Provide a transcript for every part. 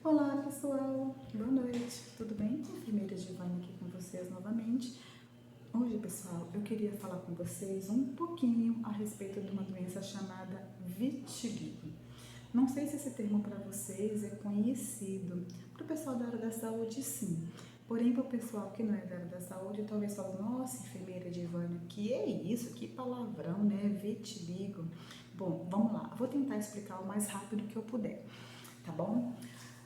Olá pessoal, boa noite, tudo bem? Enfermeira Giovanna aqui com vocês novamente. Hoje, pessoal, eu queria falar com vocês um pouquinho a respeito de uma doença chamada vitiligo. Não sei se esse termo para vocês é conhecido. Para o pessoal da área da saúde, sim. Porém, para o pessoal que não é da área da saúde, talvez fale, nossa, enfermeira Giovanna, que é isso? Que palavrão, né? Vitiligo. Bom, vamos lá. Vou tentar explicar o mais rápido que eu puder, tá bom?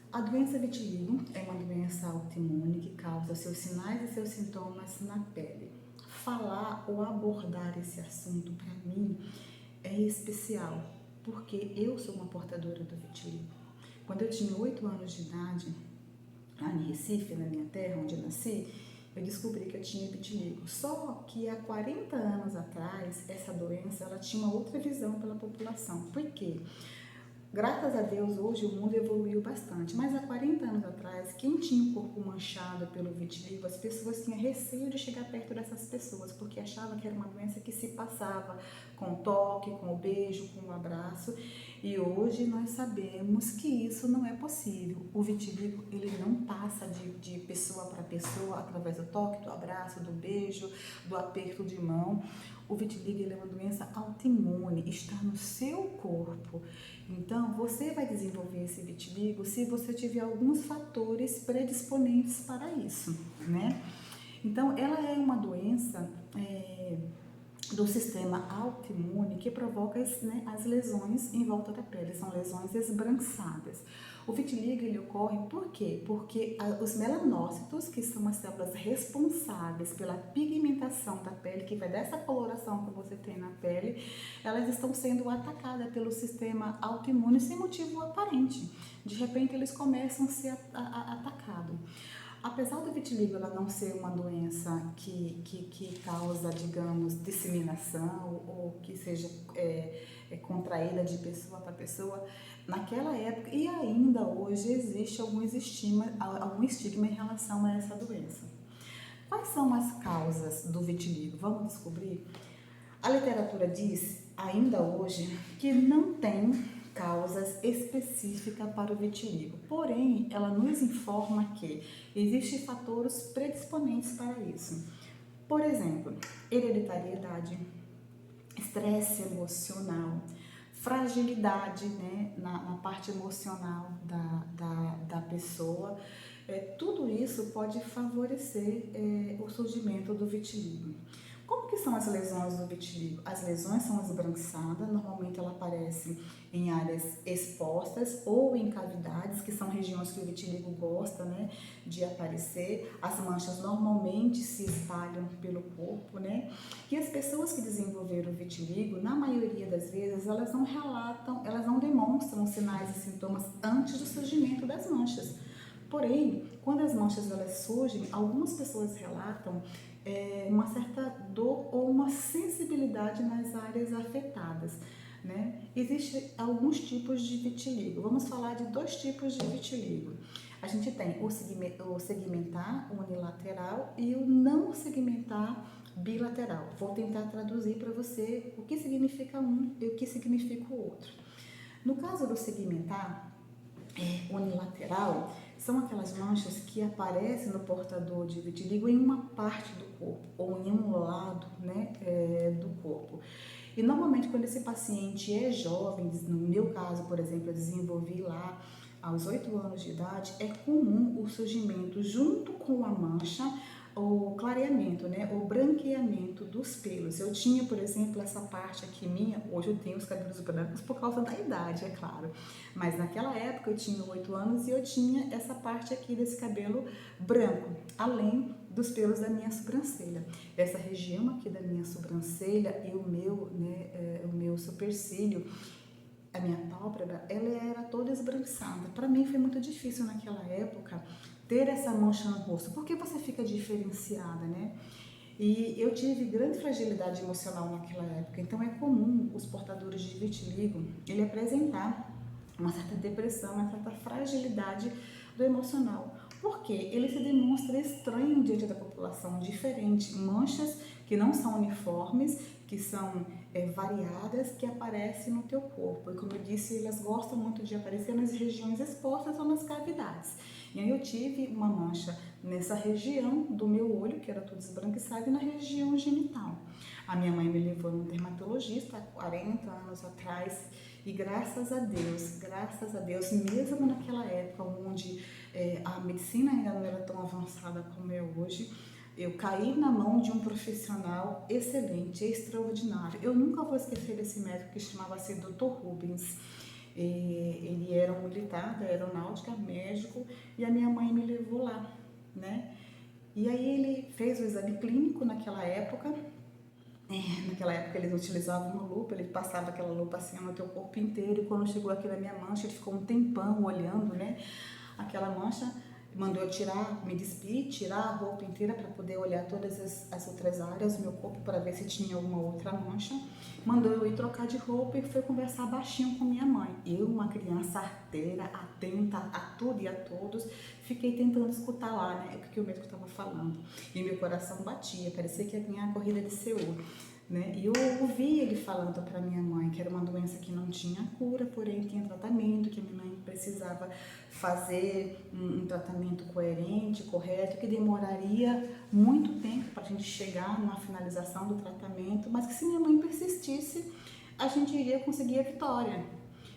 A doença vitiligo é uma doença autoimune que causa seus sinais e seus sintomas na pele. Falar ou abordar esse assunto para mim é especial, porque eu sou uma portadora do vitiligo. Quando eu tinha 8 anos de idade, lá em Recife, na minha terra, onde eu nasci, eu descobri que eu tinha vitiligo. Só que há 40 anos atrás, essa doença ela tinha uma outra visão pela população. Por quê? Graças a Deus, hoje o mundo evoluiu bastante, mas há 40 anos atrás, quem tinha o corpo manchado pelo vitiligo, as pessoas tinham receio de chegar perto dessas pessoas, porque achavam que era uma doença que se passava com o toque, com o beijo, com o abraço, e hoje nós sabemos que isso não é possível. O vitiligo, ele não passa de pessoa para pessoa através do toque, do abraço, do beijo, do aperto de mão. O vitiligo ele é uma doença autoimune, está no seu corpo. Então, você vai desenvolver esse vitiligo se você tiver alguns fatores predisponentes para isso, né? Então, ela é uma doença do sistema autoimune que provoca as lesões em volta da pele, são lesões esbranquiçadas. O vitiligo ele ocorre por quê? Porque os melanócitos, que são as células responsáveis pela pigmentação da pele, que vai dessa coloração que você tem na pele, elas estão sendo atacadas pelo sistema autoimune sem motivo aparente. De repente eles começam a ser atacados. Apesar do vitiligo ela não ser uma doença que causa, digamos, disseminação ou que seja contraída de pessoa para pessoa, naquela época e ainda hoje existe algum estigma em relação a essa doença. Quais são as causas do vitiligo? Vamos descobrir? A literatura diz, ainda hoje, que não tem causas específicas para o vitiligo. Porém, ela nos informa que existem fatores predisponentes para isso. Por exemplo, hereditariedade, estresse emocional, fragilidade, né, na parte emocional da pessoa. Tudo isso pode favorecer o surgimento do vitiligo. Como que são as lesões do vitiligo? As lesões são esbranquiçadas, normalmente ela aparece em áreas expostas ou em cavidades, que são regiões que o vitiligo gosta, né, de aparecer. As manchas normalmente se espalham pelo corpo, né? E as pessoas que desenvolveram o vitiligo, na maioria das vezes, elas não relatam, elas não demonstram sinais e sintomas antes do surgimento das manchas. Porém, quando as manchas elas surgem, algumas pessoas relatam uma certa dor ou uma sensibilidade nas áreas afetadas, né? Existem alguns tipos de vitiligo. Vamos falar de 2 tipos de vitiligo. A gente tem o segmentar unilateral e o não segmentar bilateral. Vou tentar traduzir para você o que significa um e o que significa o outro. No caso do segmentar unilateral, são aquelas manchas que aparecem no portador de vitiligo em uma parte do corpo ou em um lado, né, do corpo. E normalmente quando esse paciente é jovem, no meu caso, por exemplo, eu desenvolvi lá aos 8 anos de idade, é comum o surgimento junto com a mancha, o clareamento, né, o branqueamento dos pelos. Eu tinha, por exemplo, essa parte aqui minha, hoje eu tenho os cabelos brancos por causa da idade, é claro, mas naquela época eu tinha 8 anos e eu tinha essa parte aqui desse cabelo branco, além dos pelos da minha sobrancelha. Essa região aqui da minha sobrancelha e o meu supercílio, a minha pálpebra, ela era toda esbranquiçada. Para mim foi muito difícil naquela época ter essa mancha no rosto, porque você fica diferenciada, né? E eu tive grande fragilidade emocional naquela época, então é comum os portadores de vitiligo ele apresentar uma certa depressão, uma certa fragilidade do emocional. Porque ele se demonstra estranho diante da população, diferente, manchas que não são uniformes, que são variadas, que aparecem no teu corpo. E como eu disse, elas gostam muito de aparecer nas regiões expostas ou nas cavidades. E aí eu tive uma mancha nessa região do meu olho, que era tudo esbranquiçado, e na região genital. A minha mãe me levou num dermatologista há 40 anos atrás, e graças a Deus, mesmo naquela época onde a medicina ainda não era tão avançada como é hoje, eu caí na mão de um profissional excelente, extraordinário. Eu nunca vou esquecer desse médico que chamava-se Dr. Rubens. Ele era um militar da aeronáutica, médico, e a minha mãe me levou lá, né? E aí ele fez o exame clínico naquela época. Naquela época eles utilizavam uma lupa, ele passava aquela lupa assim no teu corpo inteiro, e quando chegou aqui na minha mancha, ele ficou um tempão olhando, né, aquela mancha, mandou eu me despir, tirar a roupa inteira para poder olhar todas as outras áreas do meu corpo para ver se tinha alguma outra mancha, mandou eu ir trocar de roupa e foi conversar baixinho com minha mãe. Eu, uma criança arteira, atenta a tudo e a todos, fiquei tentando escutar lá, né, o que o médico estava falando, e meu coração batia, parecia que ia ganhar a corrida de Seul, né? E eu ouvi ele falando para minha mãe que era uma doença que não tinha cura, porém tinha tratamento, que minha mãe precisava fazer um tratamento coerente, correto, que demoraria muito tempo para a gente chegar numa finalização do tratamento, mas que se minha mãe persistisse, a gente iria conseguir a vitória.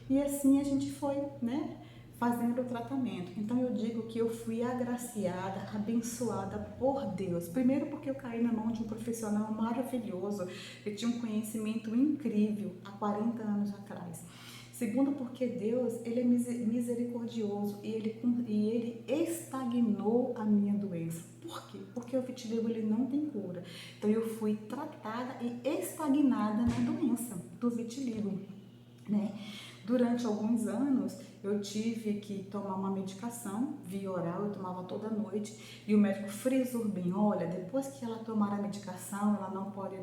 E assim a gente foi, né, fazendo o tratamento. Então eu digo que eu fui agraciada, abençoada por Deus. Primeiro porque eu caí na mão de um profissional maravilhoso, que tinha um conhecimento incrível há 40 anos atrás. Segundo porque Deus, ele é misericordioso e ele estagnou a minha doença. Por quê? Porque o vitiligo ele não tem cura. Então eu fui tratada e estagnada na doença do vitiligo, né? Durante alguns anos eu tive que tomar uma medicação via oral, eu tomava toda noite, e o médico frisou bem, olha, depois que ela tomar a medicação, ela não pode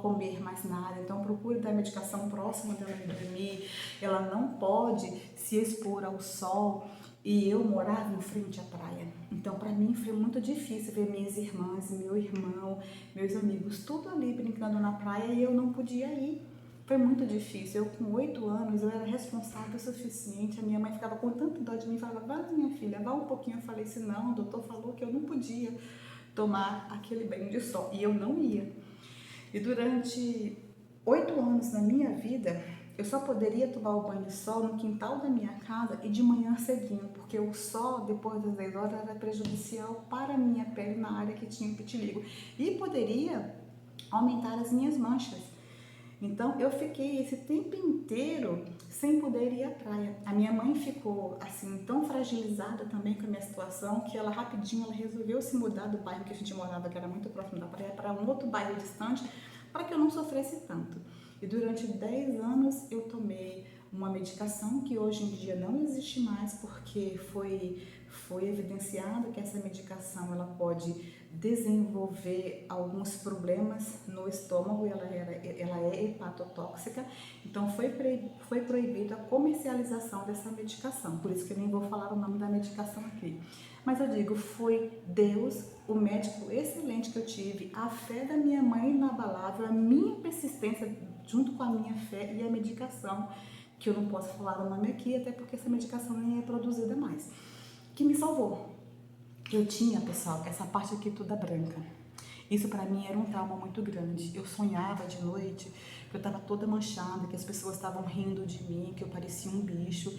comer mais nada, então procure dar a medicação próxima dela dormir, ela não pode se expor ao sol. E eu morava em frente à praia, então para mim foi muito difícil ver minhas irmãs, meu irmão, meus amigos, tudo ali brincando na praia, e eu não podia ir. Foi muito difícil. Eu, com 8 anos, eu era responsável o suficiente. A minha mãe ficava com tanta dó de mim e falava, vai minha filha, vá um pouquinho. Eu falei assim, não, o doutor falou que eu não podia tomar aquele banho de sol. E eu não ia. E durante 8 anos na minha vida, eu só poderia tomar o banho de sol no quintal da minha casa e de manhã cedinho, porque o sol, depois das 10 horas, era prejudicial para a minha pele na área que tinha vitiligo. E poderia aumentar as minhas manchas. Então eu fiquei esse tempo inteiro sem poder ir à praia. A minha mãe ficou assim tão fragilizada também com a minha situação que ela rapidinho resolveu se mudar do bairro que a gente morava, que era muito próximo da praia, para um outro bairro distante, para que eu não sofresse tanto. E durante 10 anos eu tomei uma medicação que hoje em dia não existe mais, porque foi evidenciado que essa medicação ela pode desenvolver alguns problemas no estômago, ela é hepatotóxica, então foi proibida a comercialização dessa medicação, por isso que eu nem vou falar o nome da medicação aqui. Mas eu digo, foi Deus, o médico excelente que eu tive, a fé da minha mãe inabalável, a minha persistência junto com a minha fé e a medicação, que eu não posso falar o nome aqui, até porque essa medicação nem é produzida mais, que me salvou. Eu tinha, pessoal, essa parte aqui toda branca. Isso para mim era um trauma muito grande. Eu sonhava de noite que eu estava toda manchada, que as pessoas estavam rindo de mim, que eu parecia um bicho.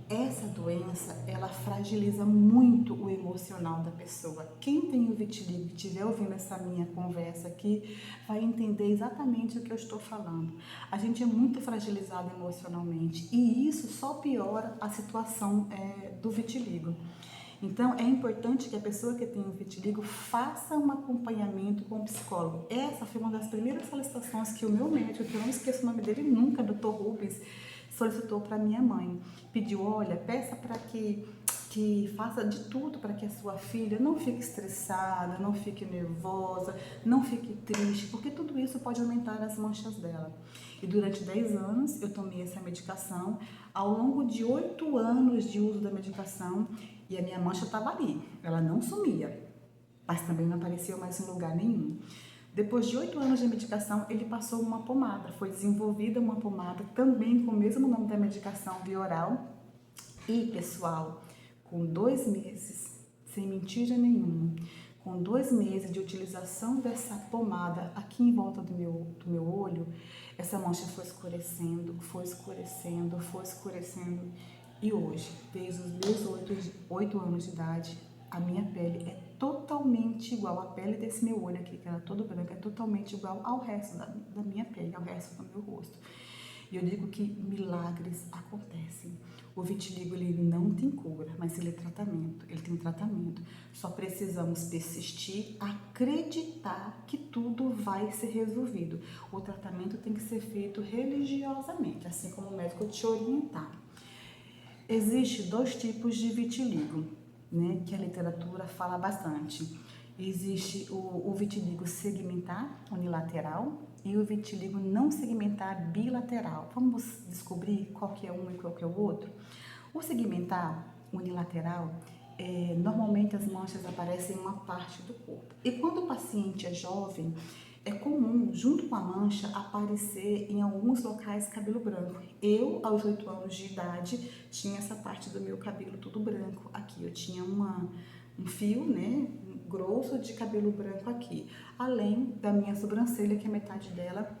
Essa doença, ela fragiliza muito o emocional da pessoa. Quem tem o vitiligo e estiver ouvindo essa minha conversa aqui, vai entender exatamente o que eu estou falando. A gente é muito fragilizado emocionalmente e isso só piora a situação do vitiligo. Então, é importante que a pessoa que tem o vitiligo faça um acompanhamento com o psicólogo. Essa foi uma das primeiras solicitações que o meu médico, que eu não esqueço o nome dele nunca, Dr. Rubens, solicitou para minha mãe. Pediu, olha, peça para que faça de tudo para que a sua filha não fique estressada, não fique nervosa, não fique triste, porque tudo isso pode aumentar as manchas dela. E durante 10 anos eu tomei essa medicação. Ao longo de 8 anos de uso da medicação, e a minha mancha estava ali, ela não sumia, mas também não apareceu mais em lugar nenhum. Depois de 8 anos de medicação, ele passou uma pomada, foi desenvolvida uma pomada também com o mesmo nome da medicação via oral. E, pessoal, com 2 meses, sem mentira nenhuma, com 2 meses de utilização dessa pomada aqui em volta do meu olho, essa mancha foi escurecendo, foi escurecendo, foi escurecendo. E hoje, desde os meus 8 anos de idade, a minha pele é totalmente igual, a pele desse meu olho aqui, que era todo branco, é totalmente igual ao resto da minha pele, ao resto do meu rosto. E eu digo que milagres acontecem. O vitiligo, ele não tem cura, mas ele é tratamento, ele tem tratamento. Só precisamos persistir, acreditar que tudo vai ser resolvido. O tratamento tem que ser feito religiosamente, assim como o médico te orientar. Existem 2 tipos de vitiligo, né, que a literatura fala bastante. Existe o vitiligo segmentar unilateral e o vitiligo não segmentar bilateral. Vamos descobrir qual que é um e qual que é o outro? O segmentar unilateral, normalmente as manchas aparecem em uma parte do corpo. E quando o paciente é jovem, é comum, junto com a mancha, aparecer em alguns locais cabelo branco. Eu, aos 8 anos de idade, tinha essa parte do meu cabelo tudo branco aqui. Eu tinha um fio, né, grosso de cabelo branco aqui, além da minha sobrancelha, que a metade dela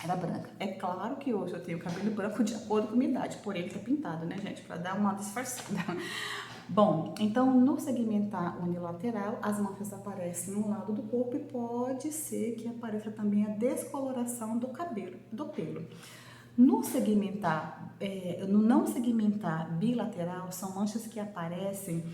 era branca. É claro que hoje eu tenho cabelo branco de acordo com a minha idade, porém ele tá pintado, né, gente, para dar uma disfarçada. Bom, então no segmentar unilateral, as manchas aparecem no lado do corpo e pode ser que apareça também a descoloração do cabelo, do pelo. No não segmentar bilateral, são manchas que aparecem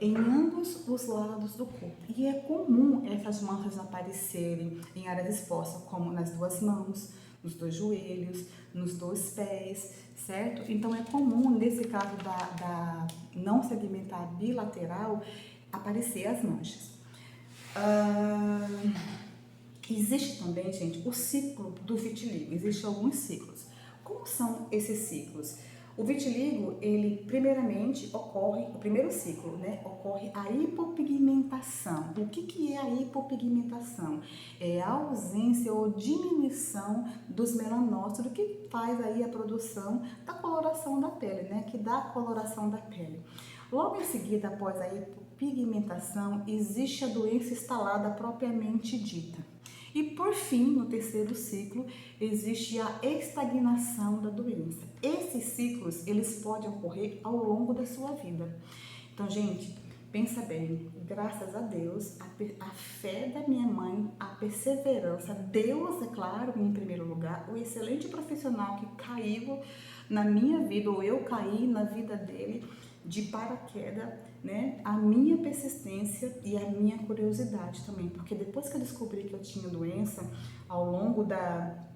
em ambos os lados do corpo. E é comum essas manchas aparecerem em áreas expostas, como nas 2 mãos, nos 2 joelhos, nos 2 pés, certo? Então é comum, nesse caso da não segmentar bilateral, aparecer as manchas. Existe também, gente, o ciclo do vitiligo. Existem alguns ciclos. Como são esses ciclos? O vitiligo, ele primeiramente ocorre, o primeiro ciclo, né, ocorre a hipopigmentação. O que é a hipopigmentação? É a ausência ou diminuição dos melanócitos, que faz aí a produção da coloração da pele, né, que dá a coloração da pele. Logo em seguida, após a hipopigmentação, existe a doença instalada propriamente dita. E por fim, no terceiro ciclo, existe a estagnação da doença. Esses ciclos, eles podem ocorrer ao longo da sua vida. Então, gente, pensa bem, graças a Deus, a fé da minha mãe, a perseverança, Deus, é claro, em primeiro lugar, o excelente profissional que caiu na minha vida, ou eu caí na vida dele, de paraquedas, né? A minha persistência e a minha curiosidade também, porque depois que eu descobri que eu tinha doença, ao longo da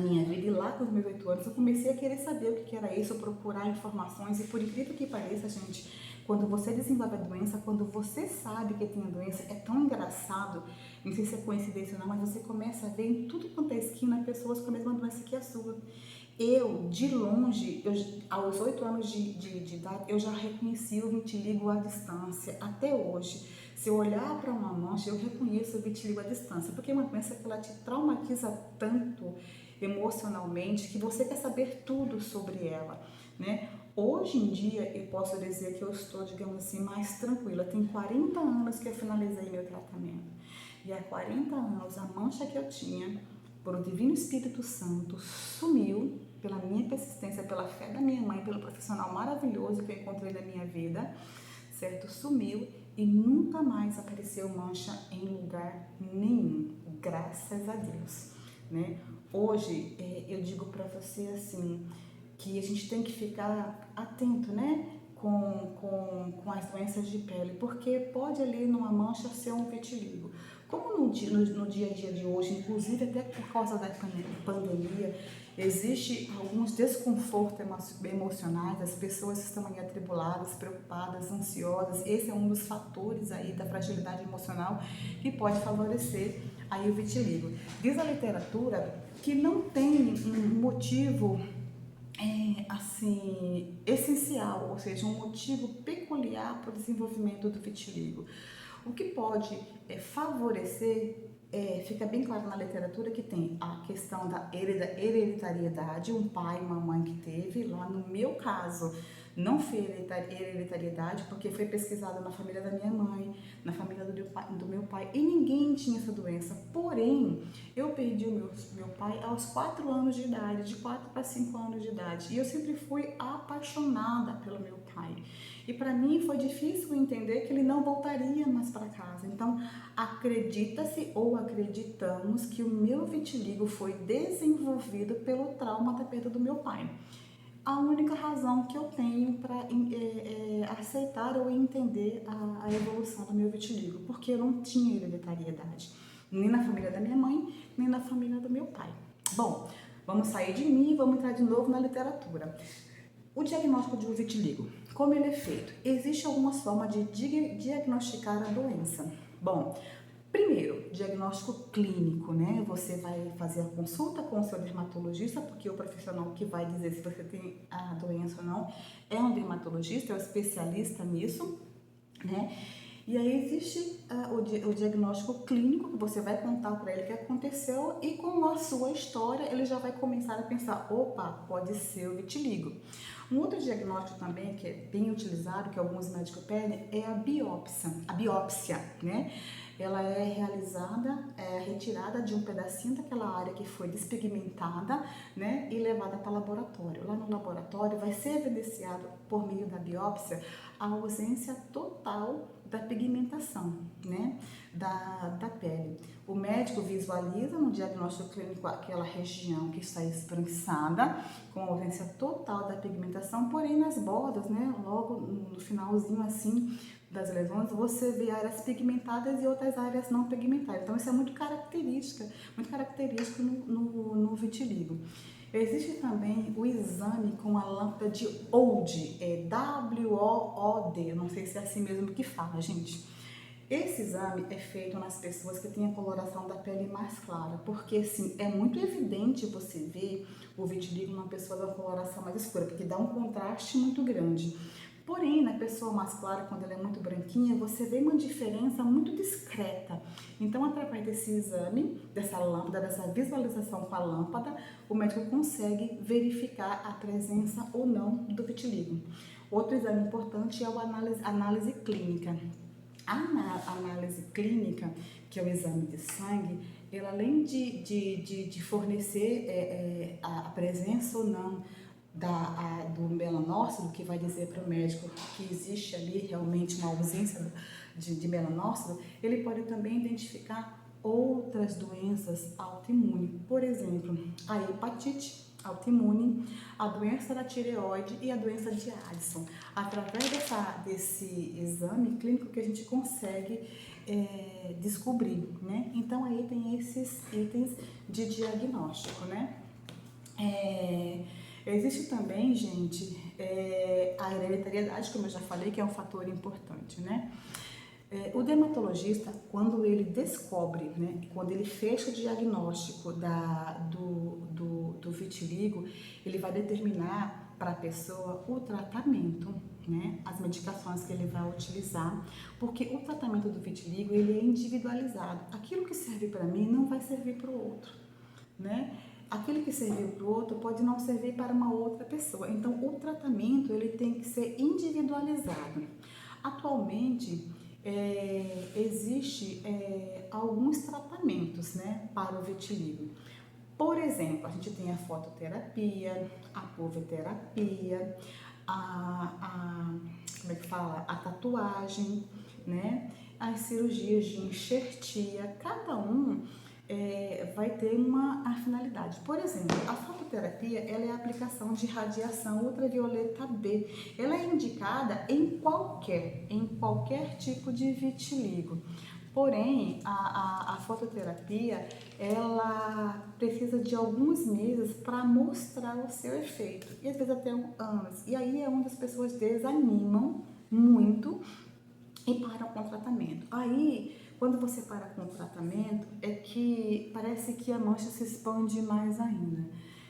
minha vida, e lá com os meus 8 anos, eu comecei a querer saber o que era isso, procurar informações, e por incrível que pareça, gente, quando você desenvolve a doença, quando você sabe que tem a doença, é tão engraçado, não sei se é coincidência ou não, mas você começa a ver em tudo quanto é esquina pessoas com a mesma doença que a sua. Eu, de longe, aos 8 anos de idade, eu já reconheci o vitiligo à distância, até hoje. Se eu olhar para uma mancha, eu reconheço o vitiligo à distância, porque é uma doença que ela te traumatiza tanto emocionalmente que você quer saber tudo sobre ela, né? Hoje em dia, eu posso dizer que eu estou, digamos assim, mais tranquila. Tem 40 anos que eu finalizei meu tratamento. E há 40 anos, a mancha que eu tinha, por o Divino Espírito Santo, sumiu pela minha persistência, pela fé da minha mãe, pelo profissional maravilhoso que eu encontrei na minha vida, certo? Sumiu e nunca mais apareceu mancha em lugar nenhum, graças a Deus, né? Hoje, eu digo para você assim, que a gente tem que ficar atento, né? Com as doenças de pele, porque pode ali numa mancha ser um vitiligo. Como no dia a dia de hoje, inclusive até por causa da pandemia, existe alguns desconfortos emocionais, as pessoas estão aí atribuladas, preocupadas, ansiosas. Esse é um dos fatores aí da fragilidade emocional que pode favorecer aí o vitiligo. Diz a literatura que não tem um motivo assim, essencial, ou seja, um motivo peculiar para o desenvolvimento do vitiligo. O que pode favorecer fica bem claro na literatura que tem a questão da hereditariedade, um pai e uma mãe que teve. Lá no meu caso, não foi hereditariedade, porque foi pesquisado na família da minha mãe, na família do meu pai, e ninguém tinha essa doença. Porém, eu perdi o meu pai aos 4 anos de idade, de 4 para 5 anos de idade, e eu sempre fui apaixonada pelo meu pai. E para mim foi difícil entender que ele não voltaria mais para casa. Então, acredita-se ou acreditamos que o meu vitiligo foi desenvolvido pelo trauma da perda do meu pai. A única razão que eu tenho para aceitar ou entender a evolução do meu vitiligo, porque eu não tinha hereditariedade, nem na família da minha mãe, nem na família do meu pai. Bom, vamos sair de mim e vamos entrar de novo na literatura. O diagnóstico de um vitiligo, como ele é feito? Existem algumas formas de diagnosticar a doença. Bom, primeiro, diagnóstico clínico, né? Você vai fazer a consulta com o seu dermatologista, porque o profissional que vai dizer se você tem a doença ou não é um dermatologista, é um especialista nisso, né? E aí existe o diagnóstico clínico, que você vai contar para ele o que aconteceu e com a sua história ele já vai começar a pensar, opa, pode ser o vitiligo. Um outro diagnóstico também que é bem utilizado, que alguns médicos pedem, é a biópsia, né? Ela é realizada, retirada de um pedacinho daquela área que foi despigmentada, né, e levada para o laboratório. Lá no laboratório vai ser evidenciado por meio da biópsia a ausência total da pigmentação, né, da pele. O médico visualiza no diagnóstico clínico aquela região que está esbranquiçada, com ausência total da pigmentação, porém nas bordas, né, logo no finalzinho assim das lesões, você vê áreas pigmentadas e outras áreas não pigmentadas. Então isso é muito característico no vitiligo. Existe também o exame com a lâmpada de Wood, W-O-O-D, não sei se é assim mesmo que fala, gente. Esse exame é feito nas pessoas que têm a coloração da pele mais clara, porque assim, é muito evidente você ver o vitiligo numa pessoa da coloração mais escura, porque dá um contraste muito grande. Porém, na pessoa mais clara, quando ela é muito branquinha, você vê uma diferença muito discreta. Então, através desse exame, dessa lâmpada, dessa visualização com a lâmpada, o médico consegue verificar a presença ou não do vitiligo. Outro exame importante é a análise clínica. A análise clínica, que é o exame de sangue, ela além de fornecer a presença ou não do melanócito, que vai dizer para o médico que existe ali realmente uma ausência de melanócito, ele pode também identificar outras doenças autoimunes, por exemplo, a hepatite autoimune, a doença da tireoide e a doença de Addison. Através desse exame clínico que a gente consegue descobrir, né? Então aí tem esses itens de diagnóstico, né? Existe também, gente, a hereditariedade, como eu já falei, que é um fator importante, né? O dermatologista, quando ele descobre, né, quando ele fecha o diagnóstico do vitiligo, ele vai determinar para a pessoa o tratamento, né, as medicações que ele vai utilizar, porque o tratamento do vitiligo ele é individualizado. Aquilo que serve para mim não vai servir para o outro, né? Aquilo que serviu para o outro pode não servir para uma outra pessoa. Então, o tratamento ele tem que ser individualizado. Atualmente, existe alguns tratamentos, né, para o vitiligo. Por exemplo, a gente tem a fototerapia, a pulverterapia, como é que fala? A tatuagem, né? As cirurgias de enxertia, cada um vai ter uma finalidade. Por exemplo, a fototerapia ela é a aplicação de radiação ultravioleta B. Ela é indicada em qualquer tipo de vitiligo. Porém, a fototerapia ela precisa de alguns meses para mostrar o seu efeito, e às vezes até anos. E aí é onde as pessoas desanimam muito e param com o tratamento. Aí, quando você para com o tratamento, é que parece que a mancha se expande mais ainda.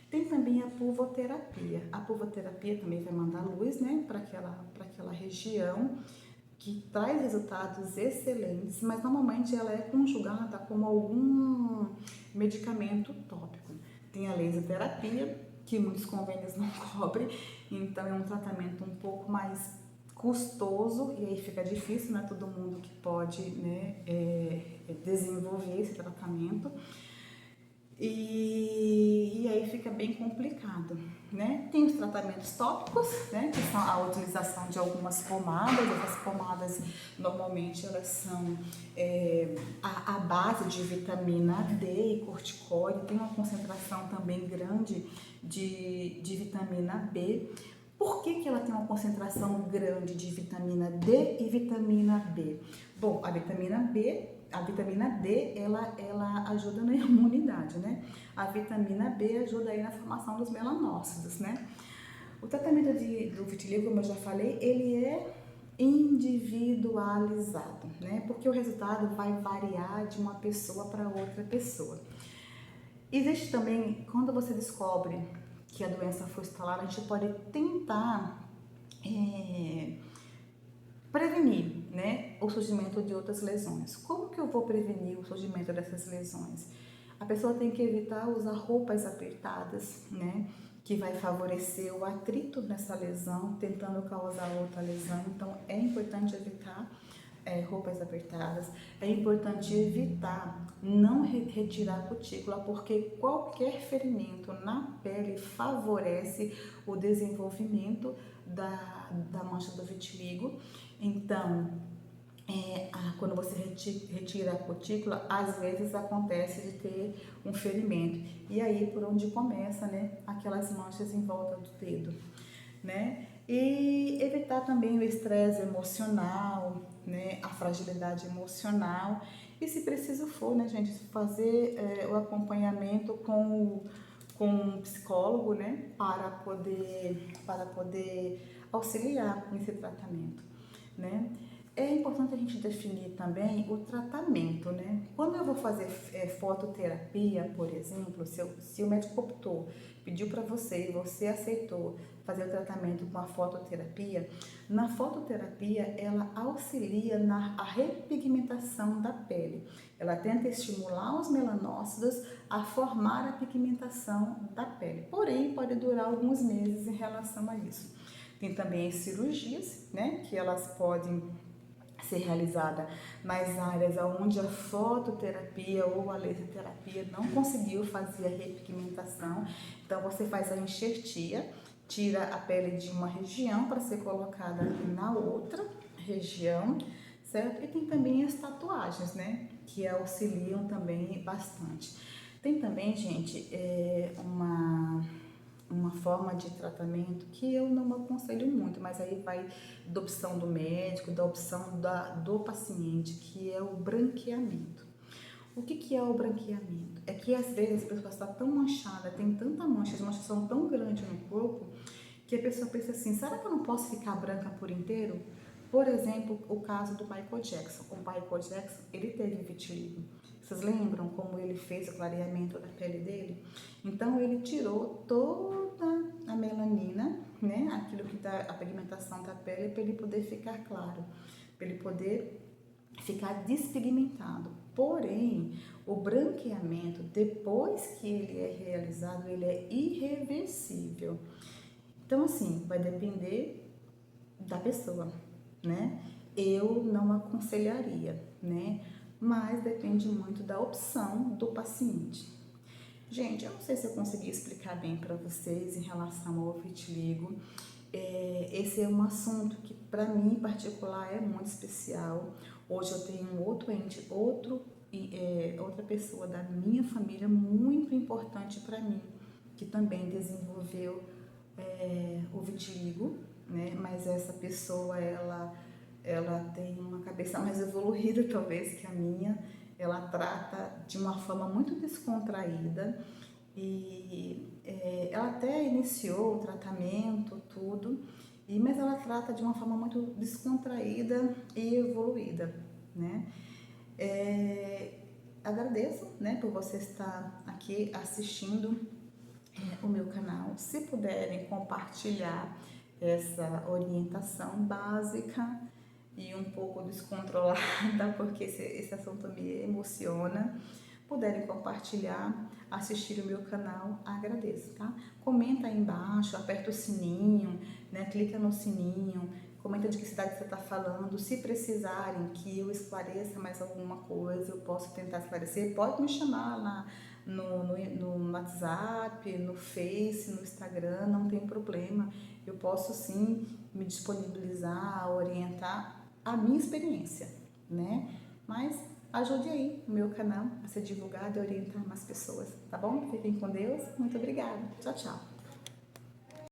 Tem também a pulvoterapia. A pulvoterapia também vai mandar luz, né, para aquela região que traz resultados excelentes, mas normalmente ela é conjugada com algum medicamento tópico. Tem a laser terapia, que muitos convênios não cobrem, então é um tratamento um pouco mais custoso e aí fica difícil, não é todo mundo que pode, né, desenvolver esse tratamento. E aí fica bem complicado, né? Tem os tratamentos tópicos, né? Que são a utilização de algumas pomadas. Essas pomadas normalmente elas são a base de vitamina D e corticoide. Tem uma concentração também grande de vitamina B. Por que ela tem uma concentração grande de vitamina D e vitamina B? Bom, a vitamina D, ela ajuda na imunidade, né? A vitamina B ajuda aí na formação dos melanócitos, né? O tratamento do vitiligo, como eu já falei, ele é individualizado, né? Porque o resultado vai variar de uma pessoa para outra pessoa. Existe também, quando você descobre que a doença foi instalada, a gente pode tentar prevenir, né, o surgimento de outras lesões. Como que eu vou prevenir o surgimento dessas lesões? A pessoa tem que evitar usar roupas apertadas, né, que vai favorecer o atrito nessa lesão, tentando causar outra lesão. Então, é importante evitar roupas apertadas. É importante evitar não retirar a cutícula, porque qualquer ferimento na pele favorece o desenvolvimento da mancha do vitiligo. Então, quando você retira a cutícula, às vezes acontece de ter um ferimento. E aí, por onde começa, né, aquelas manchas em volta do dedo, né? E evitar também o estresse emocional, né, a fragilidade emocional. E se preciso for, né, gente, fazer o acompanhamento com um psicólogo, né, para poder auxiliar nesse tratamento, né? É importante a gente definir também o tratamento, né? Quando eu vou fazer fototerapia, por exemplo, se o médico optou, pediu para você e você aceitou fazer o tratamento com a fototerapia, na fototerapia ela auxilia na repigmentação da pele. Ela tenta estimular os melanócitos a formar a pigmentação da pele. Porém, pode durar alguns meses em relação a isso. Tem também as cirurgias, né? Que elas podem ser realizada nas áreas onde a fototerapia ou a laser terapia não conseguiu fazer a repigmentação. Então você faz a enxertia, tira a pele de uma região para ser colocada na outra região, certo? E tem também as tatuagens, né? Que auxiliam também bastante. Tem também, gente, uma forma de tratamento que eu não aconselho muito, mas aí vai da opção do médico, da opção do paciente, que é o branqueamento. O que é o branqueamento? É que às vezes a pessoa está tão manchada, tem tanta mancha, as manchas são tão grandes no corpo, que a pessoa pensa assim, será que eu não posso ficar branca por inteiro? Por exemplo, o caso do Michael Jackson. O Michael Jackson, ele teve vitiligo. Vocês lembram como ele fez o clareamento da pele dele? Então, ele tirou toda a melanina, né? Aquilo que dá a pigmentação da pele, para ele poder ficar claro, para ele poder ficar despigmentado. Porém, o branqueamento, depois que ele é realizado, ele é irreversível. Então, assim, vai depender da pessoa, né? Eu não aconselharia, né? Mas depende muito da opção do paciente. Gente, eu não sei se eu consegui explicar bem para vocês em relação ao vitiligo. Esse é um assunto que para mim em particular é muito especial. Hoje eu tenho um outro ente, outra pessoa da minha família muito importante para mim, que também desenvolveu o vitiligo, né? Mas essa pessoa, ela tem uma cabeça mais evoluída talvez que a minha. Ela trata de uma forma muito descontraída e ela até iniciou o tratamento, tudo, mas ela trata de uma forma muito descontraída e evoluída, né? Agradeço, né, por você estar aqui assistindo o meu canal. Se puderem compartilhar essa orientação básica, e um pouco descontrolada, porque esse assunto me emociona, puderem compartilhar, assistir o meu canal, agradeço, tá? Comenta aí embaixo, aperta o sininho, né? Clica no sininho, comenta de que cidade você está falando. Se precisarem que eu esclareça mais alguma coisa, eu posso tentar esclarecer. Pode me chamar lá no WhatsApp, no Face, no Instagram, não tem problema. Eu posso sim me disponibilizar, orientar a minha experiência, né? Mas ajude aí o meu canal a ser divulgado e orientar mais pessoas, tá bom? Fiquem com Deus. Muito obrigada. Tchau, tchau.